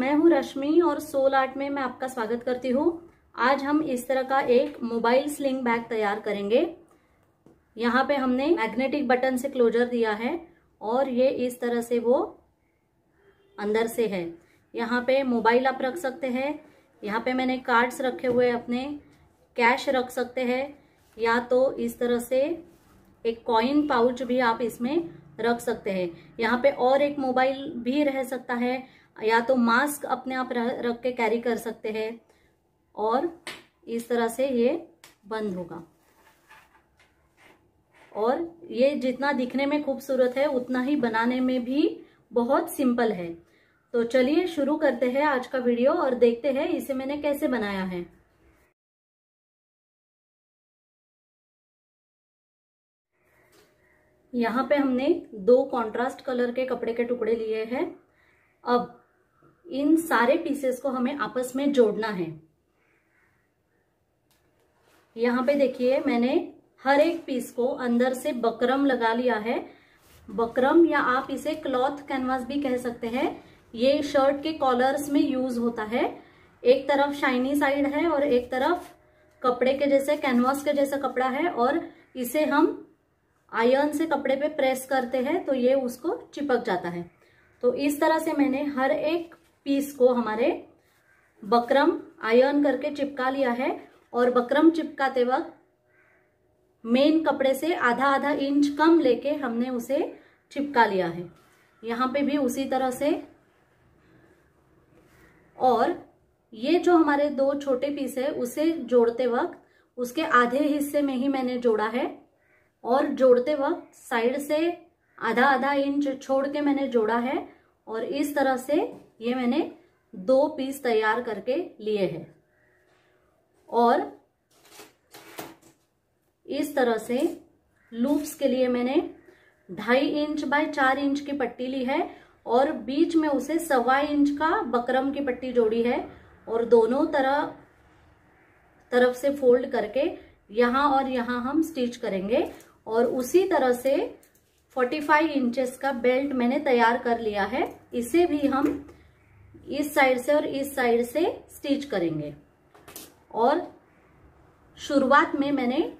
मैं हूं रश्मि और सोल आर्ट में मैं आपका स्वागत करती हूं। आज हम इस तरह का एक मोबाइल स्लिंग बैग तैयार करेंगे। यहाँ पे हमने मैग्नेटिक बटन से क्लोजर दिया है और ये इस तरह से वो अंदर से है। यहाँ पे मोबाइल आप रख सकते हैं, यहाँ पे मैंने कार्ड्स रखे हुए अपने, कैश रख सकते हैं, या तो इस तरह से एक कॉइन पाउच भी आप इसमें रख सकते हैं। यहाँ पे और एक मोबाइल भी रह सकता है, या तो मास्क अपने आप रख के कैरी कर सकते हैं और इस तरह से ये बंद होगा। और ये जितना दिखने में खूबसूरत है उतना ही बनाने में भी बहुत सिंपल है। तो चलिए शुरू करते हैं आज का वीडियो और देखते हैं इसे मैंने कैसे बनाया है। यहाँ पे हमने 2 कॉन्ट्रास्ट कलर के कपड़े के टुकड़े लिए हैं। अब इन सारे पीसेस को हमें आपस में जोड़ना है। यहाँ पे देखिए मैंने हर एक पीस को अंदर से बकरम लगा लिया है। बकरम या आप इसे क्लॉथ कैनवास भी कह सकते हैं। ये शर्ट के कॉलर्स में यूज होता है। एक तरफ शाइनी साइड है और एक तरफ कपड़े के जैसे कैनवास के जैसा कपड़ा है, और इसे हम आयरन से कपड़े पे प्रेस करते हैं तो ये उसको चिपक जाता है। तो इस तरह से मैंने हर एक पीस को हमारे बकरम आयरन करके चिपका लिया है। और बकरम चिपकाते वक्त मेन कपड़े से आधा आधा इंच कम लेके हमने उसे चिपका लिया है। यहाँ पे भी उसी तरह से। और ये जो हमारे 2 छोटे पीस है उसे जोड़ते वक्त उसके आधे हिस्से में ही मैंने जोड़ा है, और जोड़ते वक्त साइड से आधा आधा इंच छोड़ के मैंने जोड़ा है। और इस तरह से ये मैंने 2 पीस तैयार करके लिए हैं। और इस तरह से लूप्स के लिए मैंने 2.5 इंच बाय 4 इंच की पट्टी ली है और बीच में उसे 1.25 इंच का बकरम की पट्टी जोड़ी है, और दोनों तरफ से फोल्ड करके यहाँ और यहाँ हम स्टिच करेंगे। और उसी तरह से 45 इंचेस का बेल्ट मैंने तैयार कर लिया है। इसे भी हम इस साइड से और इस साइड से स्टिच करेंगे। और शुरुआत में मैंने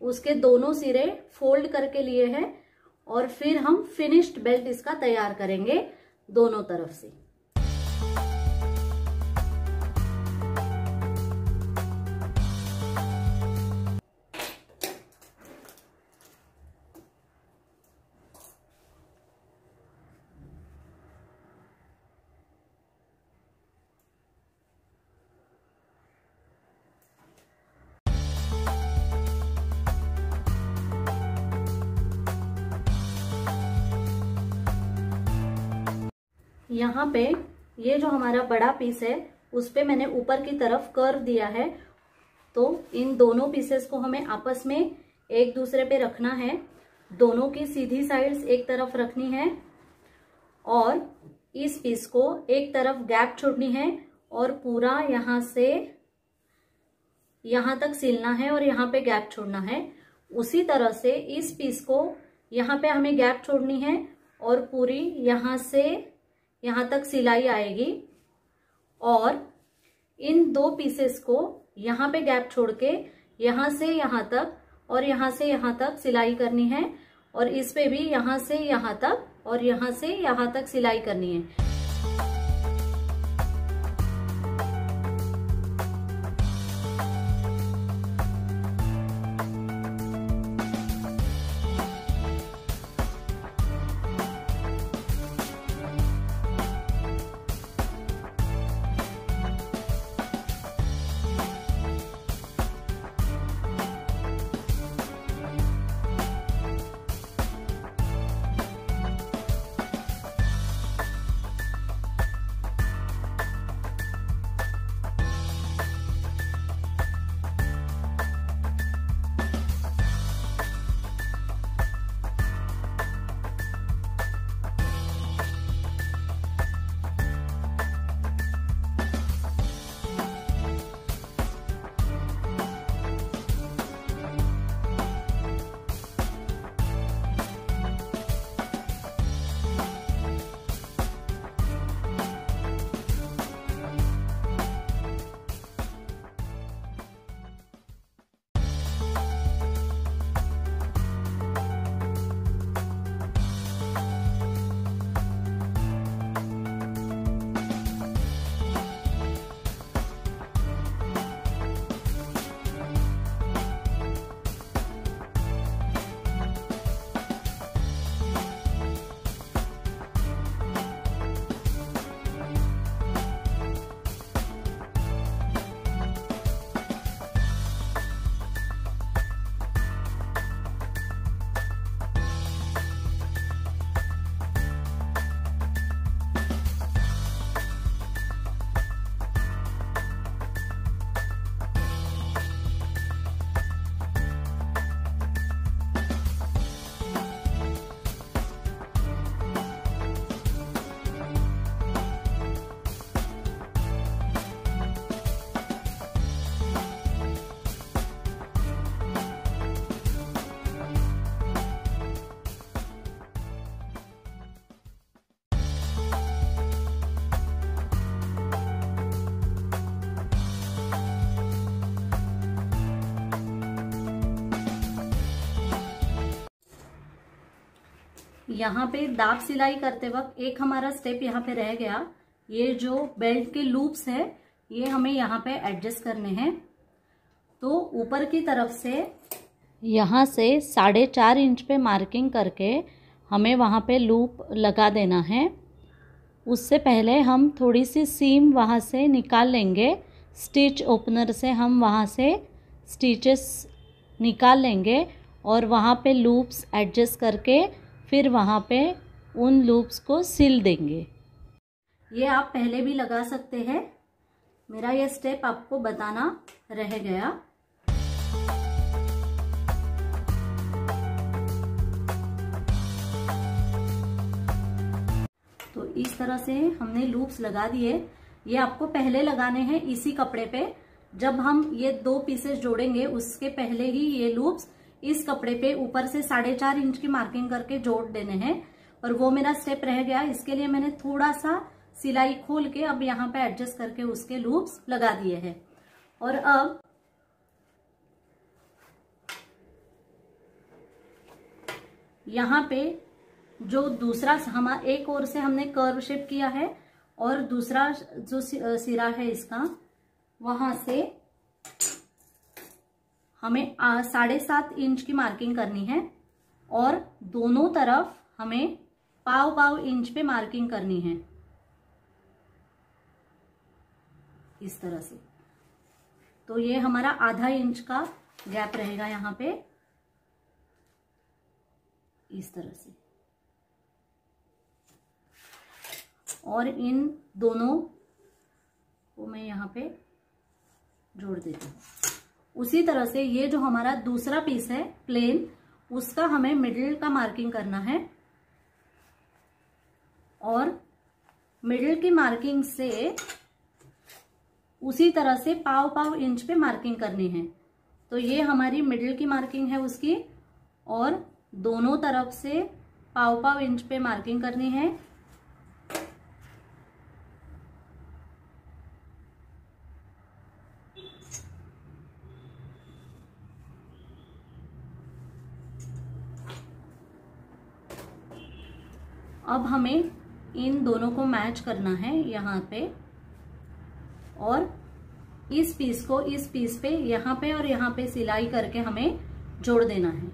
उसके दोनों सिरे फोल्ड करके लिए हैं, और फिर हम फिनिश्ड बेल्ट इसका तैयार करेंगे दोनों तरफ से। यहाँ पे ये जो हमारा बड़ा पीस है उस पे मैंने ऊपर की तरफ कर्व दिया है। तो इन दोनों पीसेस को हमें आपस में एक दूसरे पे रखना है। दोनों की सीधी साइड्स एक तरफ रखनी है, और इस पीस को एक तरफ गैप छोड़नी है और पूरा यहाँ से यहाँ तक सिलना है और यहाँ पे गैप छोड़ना है। उसी तरह से इस पीस को यहाँ पे हमें गैप छोड़नी है और पूरी यहाँ से यहाँ तक सिलाई आएगी। और इन 2 पीसेस को यहाँ पे गैप छोड़ के यहाँ से यहाँ तक और यहाँ से यहाँ तक सिलाई करनी है, और इस पे भी यहाँ से यहाँ तक और यहाँ से यहाँ तक सिलाई करनी है। यहाँ पे दाब सिलाई करते वक्त एक हमारा स्टेप यहाँ पे रह गया। ये जो बेल्ट के लूप्स है ये हमें यहाँ पे एडजस्ट करने हैं। तो ऊपर की तरफ से यहाँ से 4.5 इंच पे मार्किंग करके हमें वहाँ पे लूप लगा देना है। उससे पहले हम थोड़ी सी सीम वहाँ से निकाल लेंगे। स्टिच ओपनर से हम वहाँ से स्टिचेस निकाल लेंगे और वहाँ पे लूप्स एडजस्ट करके फिर वहाँ पे उन लूप्स को सिल देंगे। ये आप पहले भी लगा सकते हैं, मेरा ये स्टेप आपको बताना रह गया। तो इस तरह से हमने लूप्स लगा दिए। ये आपको पहले लगाने हैं इसी कपड़े पे। जब हम ये 2 पीसेस जोड़ेंगे उसके पहले ही ये लूप्स इस कपड़े पे ऊपर से 4.5 इंच की मार्किंग करके जोड़ देने हैं। और वो मेरा स्टेप रह गया, इसके लिए मैंने थोड़ा सा सिलाई खोल के अब यहाँ पे एडजस्ट करके उसके लूप्स लगा दिए हैं। और अब यहाँ पे जो दूसरा एक ओर से हमने कर्व शेप किया है और दूसरा जो सिरा है इसका, वहां से हमें 7.5 इंच की मार्किंग करनी है और दोनों तरफ हमें 1/4 इंच पे मार्किंग करनी है इस तरह से। तो ये हमारा आधा इंच का गैप रहेगा यहाँ पे इस तरह से। और इन दोनों को मैं यहाँ पे जोड़ देती हूँ। उसी तरह से ये जो हमारा दूसरा पीस है प्लेन, उसका हमें मिडिल का मार्किंग करना है और मिडिल की मार्किंग से उसी तरह से 1/4 इंच पे मार्किंग करनी है। तो ये हमारी मिडिल की मार्किंग है उसकी, और दोनों तरफ से 1/4 इंच पे मार्किंग करनी है। अब हमें इन दोनों को मैच करना है यहाँ पे, और इस पीस को इस पीस पे यहाँ पे और यहाँ पे सिलाई करके हमें जोड़ देना है।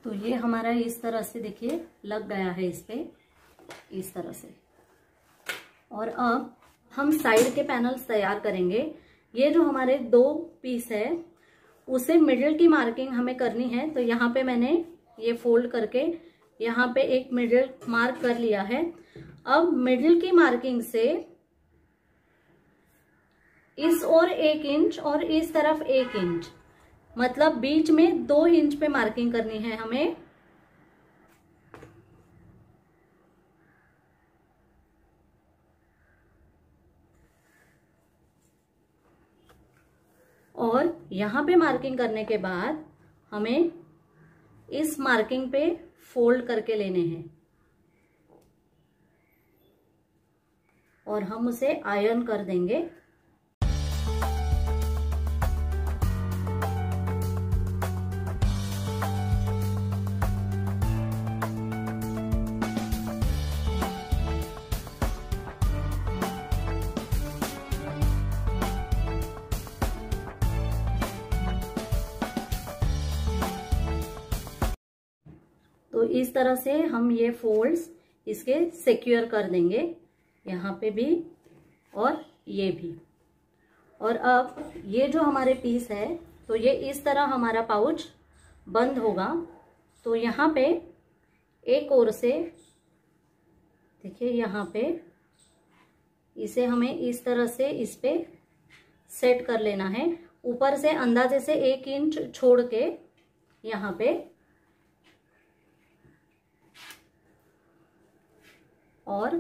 तो ये हमारा इस तरह से देखिए लग गया है इस पे इस तरह से। और अब हम साइड के पैनल्स तैयार करेंगे। ये जो हमारे 2 पीस है उसे मिडिल की मार्किंग हमें करनी है। तो यहाँ पे मैंने ये फोल्ड करके यहाँ पे एक मिडिल मार्क कर लिया है। अब मिडिल की मार्किंग से इस ओर 1 इंच और इस तरफ 1 इंच, मतलब बीच में 2 इंच पे मार्किंग करनी है हमें। और यहाँ पे मार्किंग करने के बाद हमें इस मार्किंग पे फोल्ड करके लेने हैं और हम उसे आयरन कर देंगे। तो इस तरह से हम ये फोल्ड्स इसके सिक्योर कर देंगे, यहाँ पे भी और ये भी। और अब ये जो हमारे पीस है तो ये इस तरह हमारा पाउच बंद होगा। तो यहाँ पे एक ओर से देखिए, यहाँ पे इसे हमें इस तरह से इस पे सेट कर लेना है। ऊपर से अंदाजे से 1 इंच छोड़ के यहाँ पे, और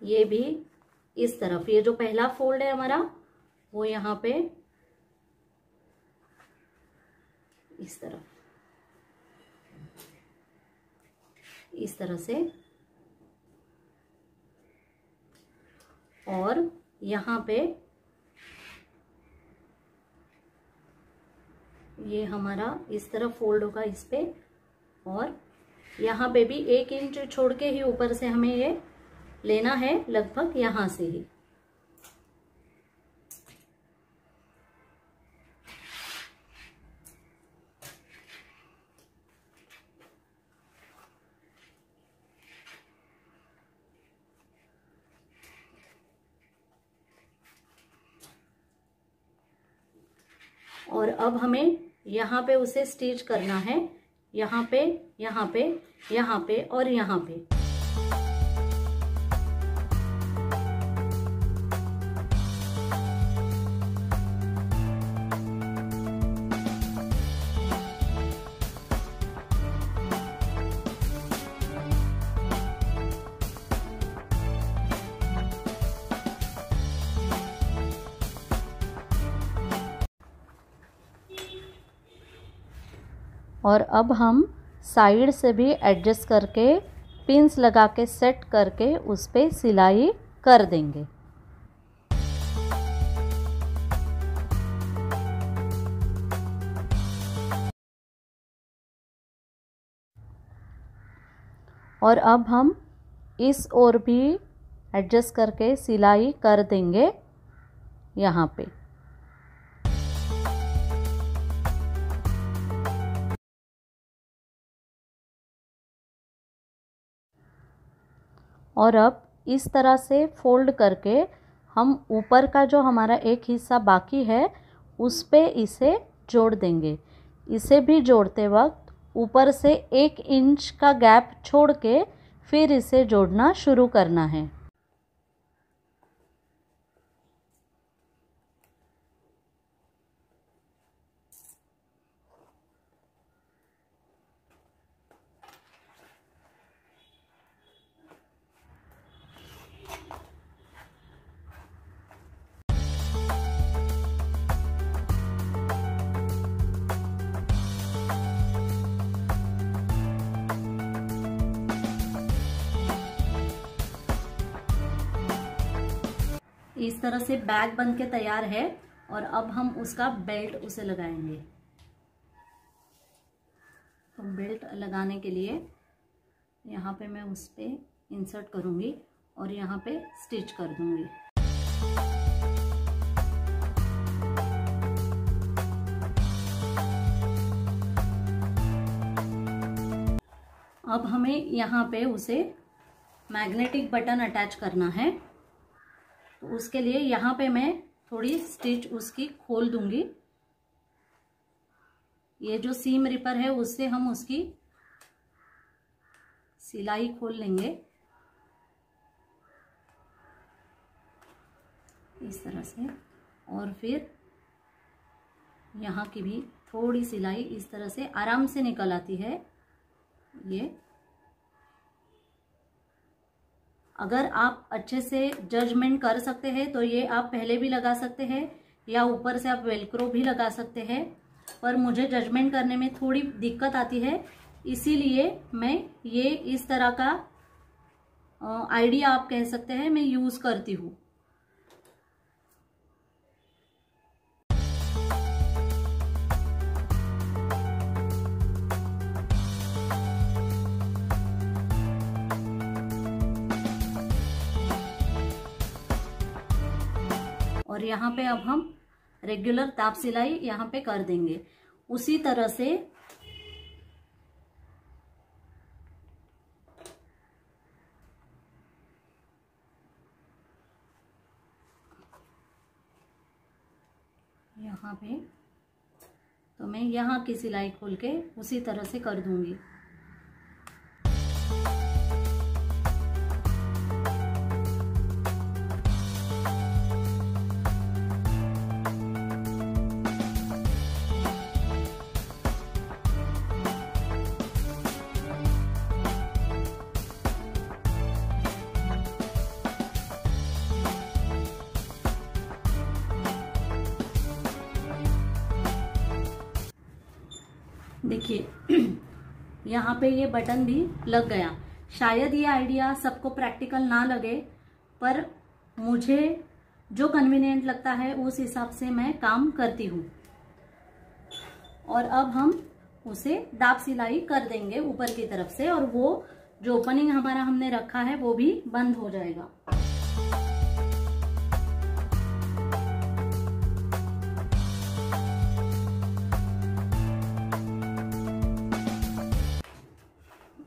ये भी इस तरफ, ये जो पहला फोल्ड है हमारा वो यहाँ पे इस तरफ इस तरह से, और यहाँ पे ये हमारा इस तरफ फोल्ड होगा इस पे, और यहाँ पे भी 1 इंच छोड़ के ही ऊपर से हमें ये लेना है, लगभग यहाँ से ही। और अब हमें यहाँ पे उसे स्टिच करना है, यहाँ पे, यहाँ पे, यहाँ पे और यहाँ पे। और अब हम साइड से भी एडजस्ट करके पिंस लगा के सेट करके उस पे सिलाई कर देंगे। और अब हम इस ओर भी एडजस्ट करके सिलाई कर देंगे यहाँ पे। और अब इस तरह से फोल्ड करके हम ऊपर का जो हमारा एक हिस्सा बाकी है उस पे इसे जोड़ देंगे। इसे भी जोड़ते वक्त ऊपर से 1 इंच का गैप छोड़ के फिर इसे जोड़ना शुरू करना है। इस तरह से बैग बन के तैयार है। और अब हम उसका बेल्ट उसे लगाएंगे। तो बेल्ट लगाने के लिए यहाँ पे मैं उस पे इंसर्ट करूँगी और यहाँ पे स्टिच कर दूँगी। अब हमें यहाँ पे उसे मैग्नेटिक बटन अटैच करना है। तो उसके लिए यहाँ पे मैं थोड़ी स्टिच उसकी खोल दूंगी। ये जो सीम रिपर है उससे हम उसकी सिलाई खोल लेंगे इस तरह से। और फिर यहाँ की भी थोड़ी सिलाई इस तरह से आराम से निकल आती है। ये अगर आप अच्छे से जजमेंट कर सकते हैं तो ये आप पहले भी लगा सकते हैं या ऊपर से आप वेलक्रो भी लगा सकते हैं, पर मुझे जजमेंट करने में थोड़ी दिक्कत आती है, इसीलिए मैं ये इस तरह का आइडिया आप कह सकते हैं मैं यूज करती हूँ। और यहाँ पे अब हम रेगुलर ताप सिलाई यहाँ पे कर देंगे उसी तरह से। यहाँ पे तो मैं यहाँ की सिलाई खोल के उसी तरह से कर दूंगी। देखिए यहाँ पे ये बटन भी लग गया। शायद ये आइडिया सबको प्रैक्टिकल ना लगे, पर मुझे जो कन्वीनियंट लगता है उस हिसाब से मैं काम करती हूँ। और अब हम उसे दाब सिलाई कर देंगे ऊपर की तरफ से, और वो जो ओपनिंग हमारा हमने रखा है वो भी बंद हो जाएगा।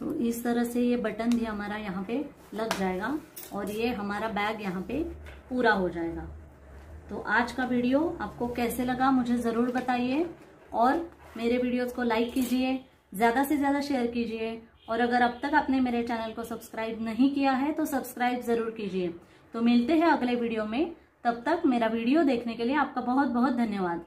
तो इस तरह से ये बटन भी हमारा यहाँ पे लग जाएगा और ये हमारा बैग यहाँ पे पूरा हो जाएगा। तो आज का वीडियो आपको कैसे लगा मुझे जरूर बताइए, और मेरे वीडियोस को लाइक कीजिए, ज्यादा से ज्यादा शेयर कीजिए, और अगर अब तक आपने मेरे चैनल को सब्सक्राइब नहीं किया है तो सब्सक्राइब जरूर कीजिए। तो मिलते हैं अगले वीडियो में, तब तक मेरा वीडियो देखने के लिए आपका बहुत बहुत धन्यवाद।